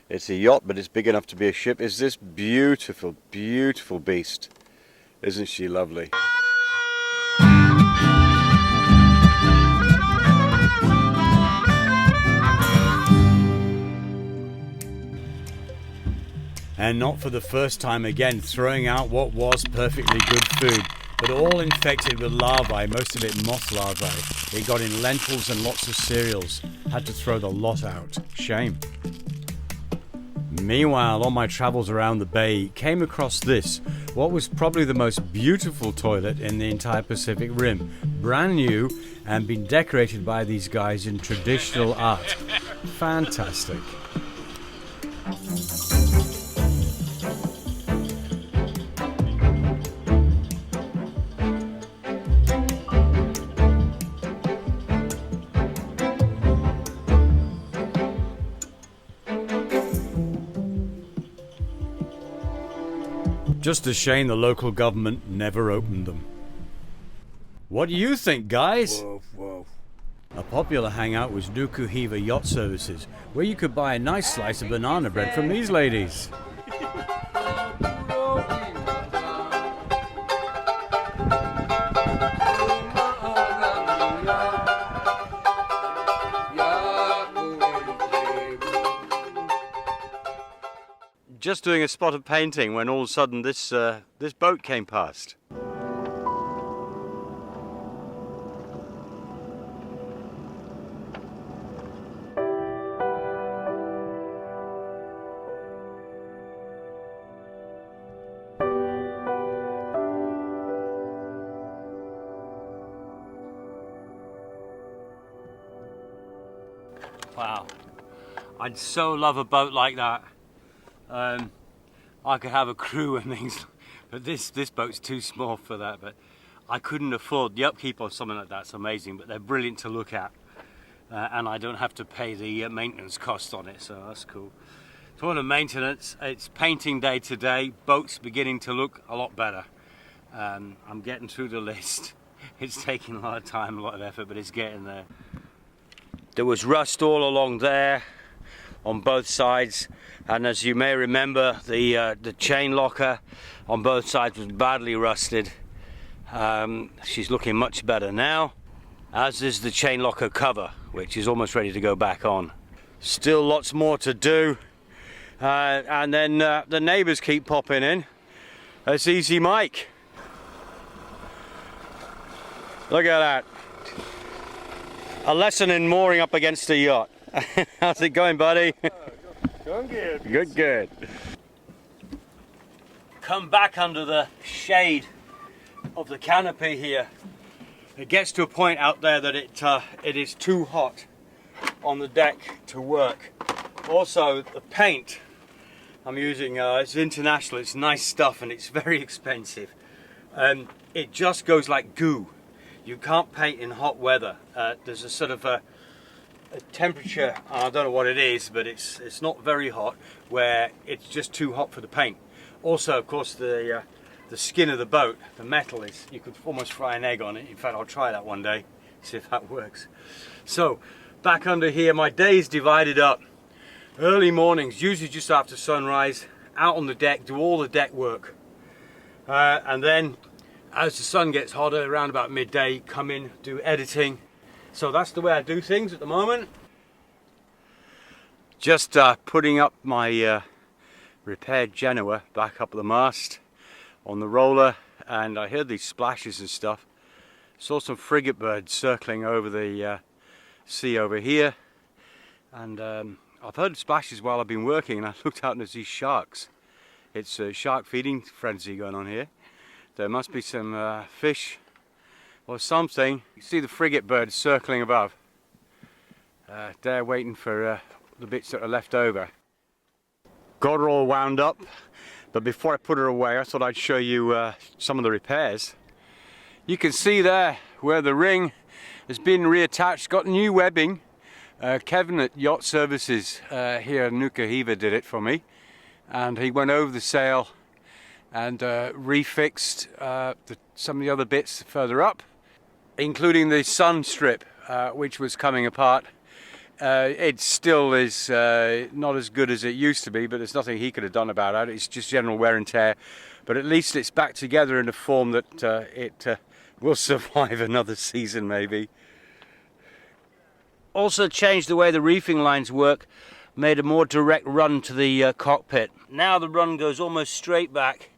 It's a yacht, but it's big enough to be a ship. Is this beautiful, beautiful beast. Isn't she lovely? And not for the first time again, throwing out what was perfectly good food, but all infected with larvae, most of it moth larvae. It got in lentils and lots of cereals. Had to throw the lot out. Shame. Meanwhile, on my travels around the bay, came across this, what was probably the most beautiful toilet in the entire Pacific Rim. Brand new and been decorated by these guys in traditional art. Fantastic. Just a shame the local government never opened them. What do you think, guys? Whoa, whoa. A popular hangout was Nuku Hiva Yacht Services, where you could buy a nice slice of banana bread from these ladies. Just doing a spot of painting when all of a sudden this boat came past. Wow, I'd so love a boat like that. I could have a crew and things, but this boat's too small for that. But I couldn't afford the upkeep on something like that's amazing. But they're brilliant to look at, and I don't have to pay the maintenance cost on it, so that's cool. So on the maintenance, it's painting day today. Boat's beginning to look a lot better. I'm getting through the list. It's taking a lot of time, a lot of effort, but it's getting there. There was rust all along there on both sides, and as you may remember, the chain locker on both sides was badly rusted. She's looking much better now, as is the chain locker cover, which is almost ready to go back on. Still lots more to do, and then the neighbours keep popping in. That's Easy Mike. Look at that. A lesson in mooring up against a yacht. How's it going, buddy? Going good. Good, good. Come back under the shade of the canopy here. It gets to a point out there that it is too hot on the deck to work. Also, the paint I'm using, it's international, it's nice stuff, and it's very expensive. It just goes like goo. You can't paint in hot weather. There's a sort of a temperature, I don't know what it is, but it's not very hot, where it's just too hot for the paint. Also, of course, the skin of the boat, the metal, is, you could almost fry an egg on it. In fact, I'll try that one day, see if that works. So back under here, my day is divided up. Early mornings, usually just after sunrise, out on the deck, do all the deck work, and then as the sun gets hotter, around about midday, come in, do editing. So that's the way I do things at the moment. Just putting up my repaired Genoa back up the mast on the roller, and I heard these splashes and stuff. Saw some frigate birds circling over the sea over here, and I've heard splashes while I've been working, and I looked out and there's these sharks. It's a shark feeding frenzy going on here. There must be some fish or something. You see the frigate birds circling above. They're waiting for the bits that are left over. Got her all wound up, but before I put her away, I thought I'd show you some of the repairs. You can see there where the ring has been reattached, got new webbing. Kevin at Yacht Services here at Nuku Hiva did it for me, and he went over the sail and refixed some of the other bits further up, including the sun strip, which was coming apart. It still is not as good as it used to be, but there's nothing he could have done about it. It's just general wear and tear. But at least it's back together in a form that it will survive another season maybe. Also changed the way the reefing lines work, made a more direct run to the cockpit. Now the run goes almost straight back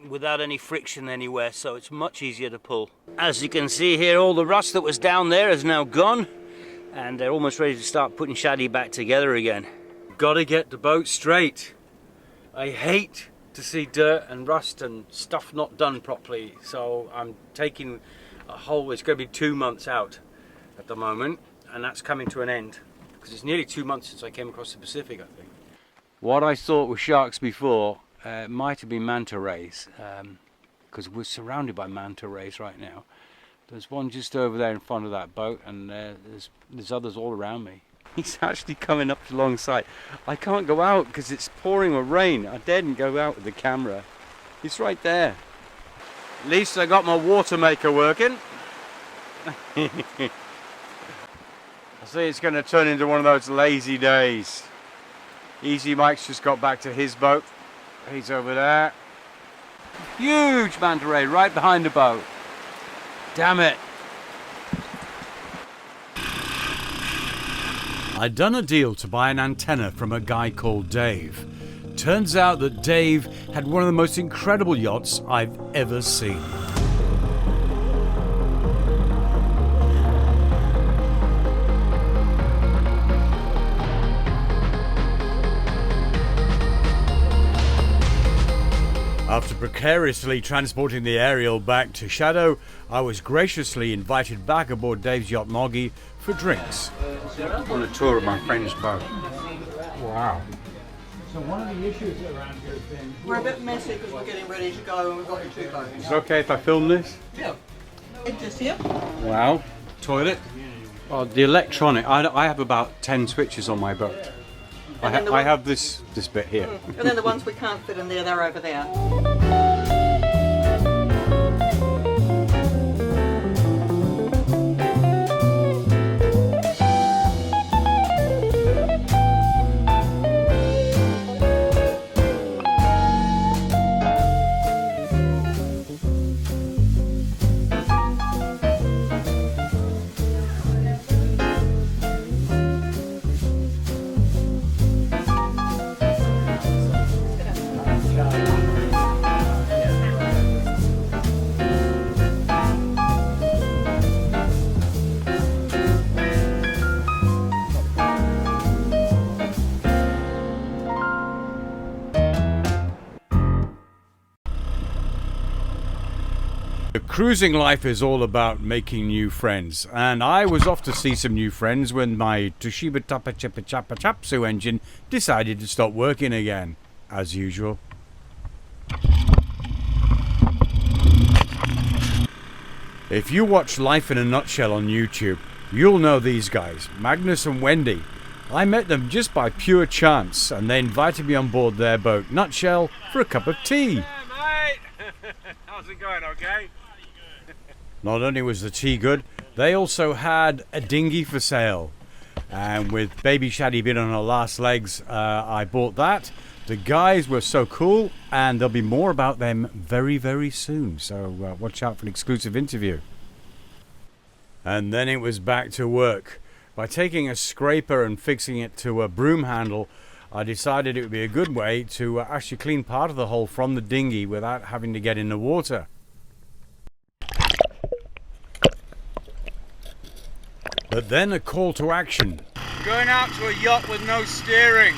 without any friction anywhere, so it's much easier to pull. As you can see here, all the rust that was down there is now gone, and they're almost ready to start putting Shaddy back together again. Gotta get the boat straight. I hate to see dirt and rust and stuff not done properly, so I'm taking a whole, it's going to be 2 months out at the moment, and that's coming to an end because it's nearly 2 months since I came across the Pacific, I think. What I thought were sharks before might have been manta rays, because we're surrounded by manta rays right now. There's one just over there in front of that boat, and there's others all around me. He's actually coming up alongside. I can't go out because it's pouring with rain. I daren't go out with the camera. He's right there. At least I got my water maker working. I see it's going to turn into one of those lazy days. Easy Mike's just got back to his boat. He's over there. Huge manta ray right behind the boat. Damn it. I'd done a deal to buy an antenna from a guy called Dave. Turns out that Dave had one of the most incredible yachts I've ever seen. After precariously transporting the aerial back to Shadow, I was graciously invited back aboard Dave's yacht Moggy for drinks. On a tour of my friend's boat. Wow. So one of the issues around here has been... We're a bit messy because we're getting ready to go and we've got your 2 boats. Is it okay if I film this? Yeah. It's just here. Wow. Toilet. Oh, the electronic. I have about 10 switches on my boat. I have this bit here. And then the ones we can't fit in there, they're over there. Cruising life is all about making new friends, and I was off to see some new friends when my Toshiba Tapa Chippa Chapa Chapsu engine decided to stop working again, as usual. If you watch Life in a Nutshell on YouTube, you'll know these guys, Magnus and Wendy. I met them just by pure chance, and they invited me on board their boat, Nutshell, for a cup of tea. Yeah, mate. How's it going, okay? Not only was the tea good, they also had a dinghy for sale. And with baby Shaddy being on her last legs, I bought that. The guys were so cool, and there'll be more about them very, very soon. So watch out for an exclusive interview. And then it was back to work. By taking a scraper and fixing it to a broom handle, I decided it would be a good way to actually clean part of the hull from the dinghy without having to get in the water. But then a call to action. Going out to a yacht with no steering.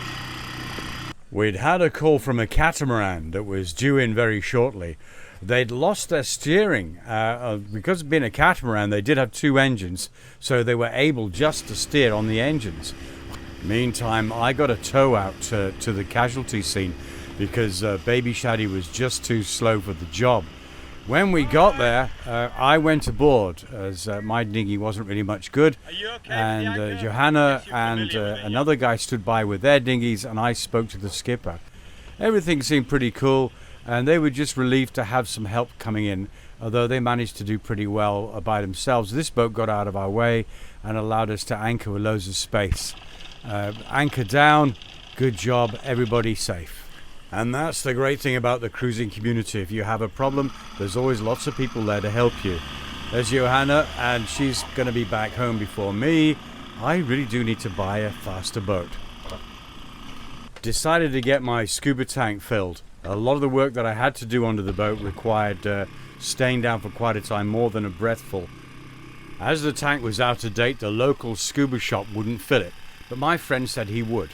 We'd had a call from a catamaran that was due in very shortly. They'd lost their steering. Because of being a catamaran, they did have 2 engines, so they were able just to steer on the engines. Meantime, I got a tow out to the casualty scene because baby Shaddy was just too slow for the job. When we got there, I went aboard as my dinghy wasn't really much good, and Johanna and another guy stood by with their dinghies, and I spoke to the skipper. Everything seemed pretty cool, and they were just relieved to have some help coming in although they managed to do pretty well by themselves. This boat got out of our way and allowed us to anchor with loads of space. Anchor down, good job, everybody safe. And that's the great thing about the cruising community. If you have a problem, there's always lots of people there to help you. There's Johanna, and she's going to be back home before me. I really do need to buy a faster boat. Decided to get my scuba tank filled. A lot of the work that I had to do under the boat required staying down for quite a time, more than a breathful. As the tank was out of date, the local scuba shop wouldn't fill it, but my friend said he would.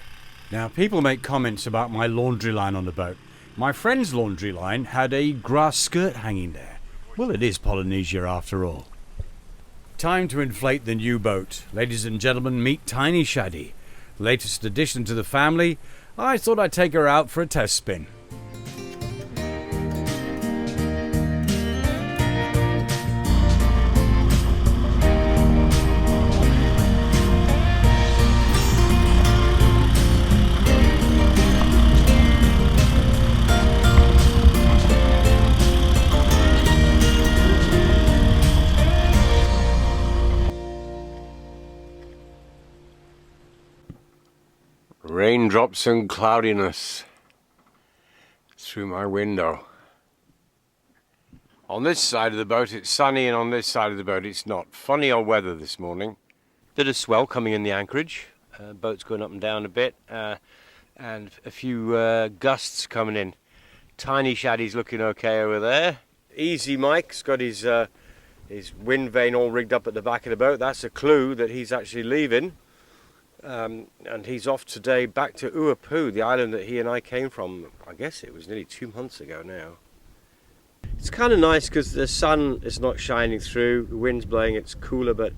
Now, people make comments about my laundry line on the boat. My friend's laundry line had a grass skirt hanging there. Well, it is Polynesia after all. Time to inflate the new boat. Ladies and gentlemen, meet Tiny Shaddy. Latest addition to the family. I thought I'd take her out for a test spin. Raindrops and cloudiness through my window. On this side of the boat it's sunny, and on this side of the boat it's not. Funny old weather this morning. Bit of swell coming in the anchorage. Boat's going up and down a bit, and a few gusts coming in. Tiny Shaddy's looking okay over there. Easy Mike's got his wind vane all rigged up at the back of the boat. That's a clue that he's actually leaving. And he's off today back to Uapu, the island that he and I came from. I guess it was nearly 2 months ago now. It's kind of nice because the sun is not shining through, the wind's blowing, it's cooler, but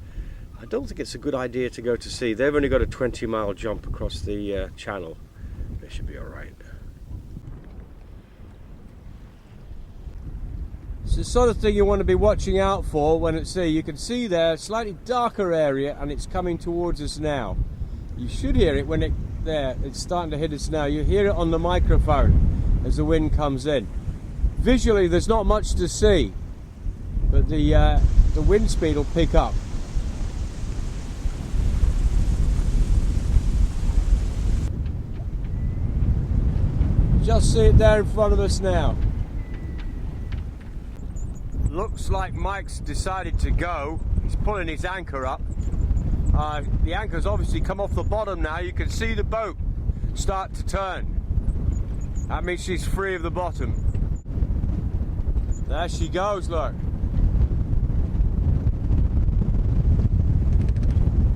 I don't think it's a good idea to go to sea. They've only got a 20-mile jump across the channel. They should be alright. It's the sort of thing you want to be watching out for when at sea. You can see there a slightly darker area, and it's coming towards us now. You should hear it when it's starting to hit us now. You hear it on the microphone as the wind comes in. Visually there's not much to see, but the wind speed will pick up. Just see it there in front of us now. Looks like Mike's decided to go. He's pulling his anchor up. The anchor's obviously come off the bottom now. You can see the boat start to turn. That means she's free of the bottom. There she goes, look.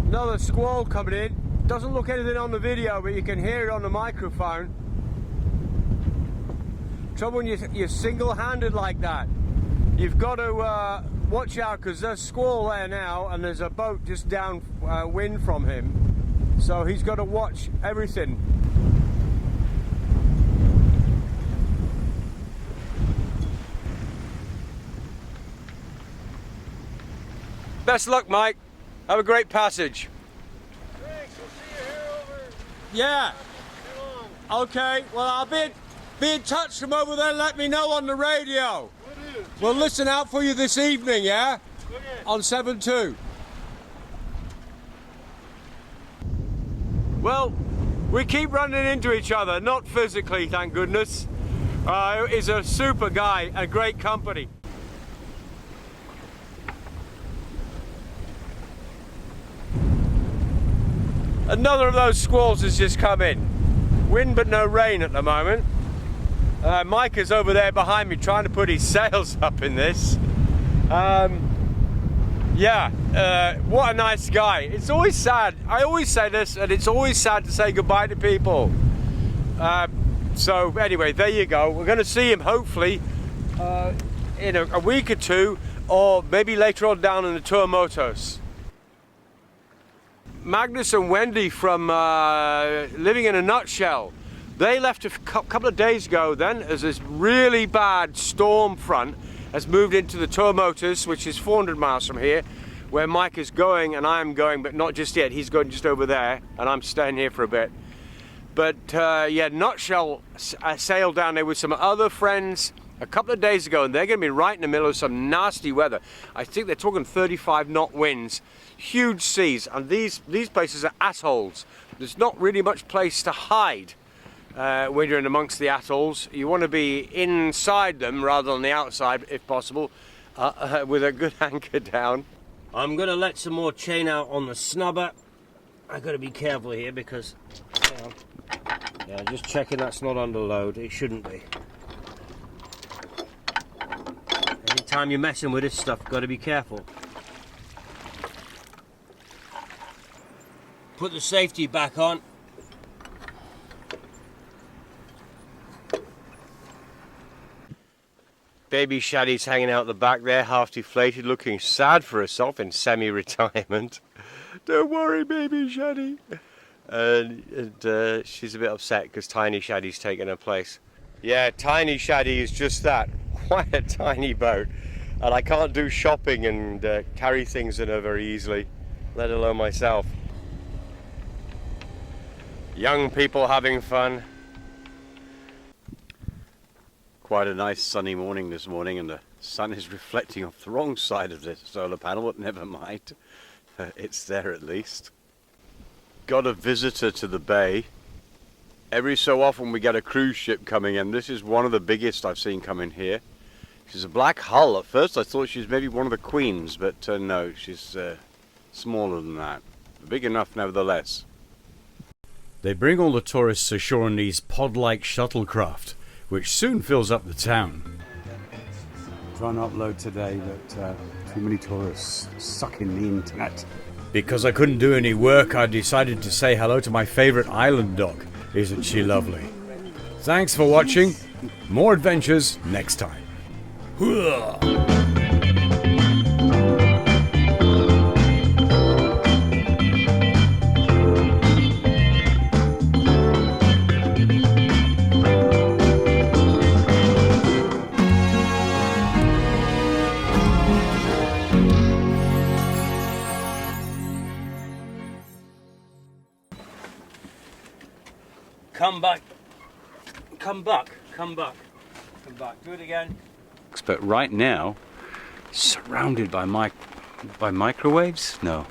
Another squall coming in. Doesn't look anything on the video, but you can hear it on the microphone. Trouble when you're single-handed like that. You've got to watch out, because there's squall there now, and there's a boat just downwind from him. So he's got to watch everything. Best luck, Mike. Have a great passage. Thanks, we'll see you here over. Yeah. Too long. Okay. Well, I'll be in touch from over there. Let me know on the radio. Will do. We'll listen out for you this evening, yeah? Okay. On 7-2. Well, we keep running into each other, not physically, thank goodness. He's a super guy and great company. Another of those squalls has just come in. Wind but no rain at the moment. Mike is over there behind me trying to put his sails up in this. Yeah, what a nice guy. It's always sad. I always say this, and it's always sad to say goodbye to people. So anyway, there you go. We're going to see him hopefully in a week or two, or maybe later on down in the Tuamotus. Magnus and Wendy from Living in a Nutshell, they left a couple of days ago then, as this really bad storm front has moved into the Tuamotus, which is 400 miles from here, where Mike is going and I'm going, but not just yet. He's going just over there and I'm staying here for a bit. But yeah, Nutshell sailed down there with some other friends a couple of days ago, and they're going to be right in the middle of some nasty weather. I think they're talking 35 knot winds, huge seas, and these places are atolls. There's not really much place to hide when you're in amongst the atolls. You want to be inside them rather than the outside, if possible, with a good anchor down. I'm going to let some more chain out on the snubber. I've got to be careful here because, hang on. Yeah, just checking that's not under load. It shouldn't be. Anytime you're messing with this stuff, got to be careful. Put the safety back on. Baby Shaddy's hanging out the back there, half deflated, looking sad for herself in semi-retirement. Don't worry, Baby Shaddy. And she's a bit upset because Tiny Shaddy's taken her place. Yeah, Tiny Shaddy is just that, quite a tiny boat. And I can't do shopping and carry things in her very easily, let alone myself. Young people having fun. Quite a nice sunny morning this morning, and the sun is reflecting off the wrong side of the solar panel, but never mind. It's there at least. Got a visitor to the bay. Every so often we get a cruise ship coming in. This is one of the biggest I've seen come in here. She's a black hull. At first I thought she was maybe one of the queens, but no, she's smaller than that. Big enough nevertheless. They bring all the tourists ashore in these pod-like shuttlecraft, which soon fills up the town. Trying to upload today, but too many tourists sucking the internet. Because I couldn't do any work, I decided to say hello to my favorite island dog. Isn't she lovely? Thanks for watching. More adventures next time. Come back. Come back. Come back. Come back. Do it again. But right now, surrounded by microwaves? No.